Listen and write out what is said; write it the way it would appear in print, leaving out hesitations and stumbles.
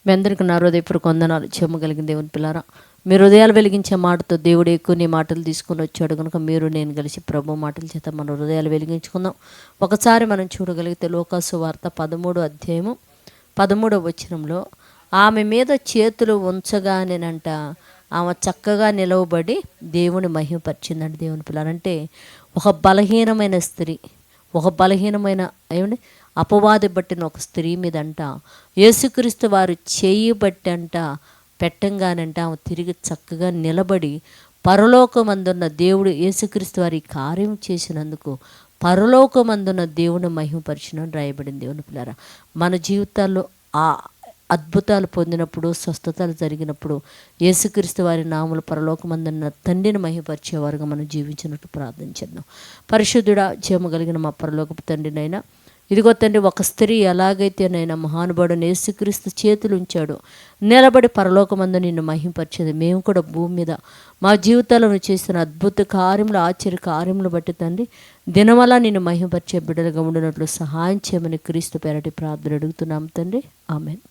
మీ అందరికీ నా హృదయపూర్వక వందనాలు. చెమ్మగలిగిన దేవుని పిల్లారా, మీరు హృదయాలు వెలిగించే మాటతో దేవుడు ఎక్కువ నీ మాటలు తీసుకుని వచ్చాడు కనుక మీరు నేను కలిసి ప్రభు మాటల చేత మన హృదయాలు వెలిగించుకుందాం. ఒకసారి మనం చూడగలిగితే లోకాసు వార్త 13వ అధ్యాయము 13వ వచనంలో, ఆమె మీద చేతులు ఉంచగానేనంట ఆమె చక్కగా నిలవబడి దేవుని మహిమపరిచిందండి. దేవుని పిల్లారంటే ఒక బలహీనమైన స్త్రీ, ఒక బలహీనమైన ఏమండి అపవాది పట్టిన ఒక స్త్రీ మీద అంట యేసుక్రీస్తు వారు చేయి బట్టి అంట పెట్టంగానంట ఆమె తిరిగి చక్కగా నిలబడి పరలోకమందున్న దేవుడు యేసుక్రీస్తు వారి కార్యం చేసినందుకు పరలోకమందున్న దేవుని మహిమపరిచిన రాయబడింది. దేవుని పిల్లారా, మన జీవితాల్లో ఆ అద్భుతాలు పొందినప్పుడు, స్వస్థతలు జరిగినప్పుడు యేసుక్రీస్తు వారి నామములు పరలోకమందున్న తండ్రిని మహిమపరిచేవారుగా మనం జీవించినట్టు ప్రార్థించేద్దాం. పరిశుద్ధుడా, జీవమగలిగిన మా పరలోకపు తండ్రినైనా, ఇదిగో తండ్రి, ఒక స్త్రీ ఎలాగైతేనైనా మహానుభావుడు యేసుక్రీస్తు చేతులు ఉంచాడు, నిలబడి పరలోకమందు నిన్ను మహింపరిచేది, మేము కూడా భూమి మీద మా జీవితాలను చేసిన అద్భుత కార్యములు, ఆశ్చర్య కార్యములు బట్టి తండ్రి దినమలా నిన్ను మహింపరిచే బిడ్డలుగా ఉండినట్లు సహాయం చేయమని క్రీస్తు పేరటి ప్రార్థన అడుగుతున్నాం తండ్రి. ఆమేన్.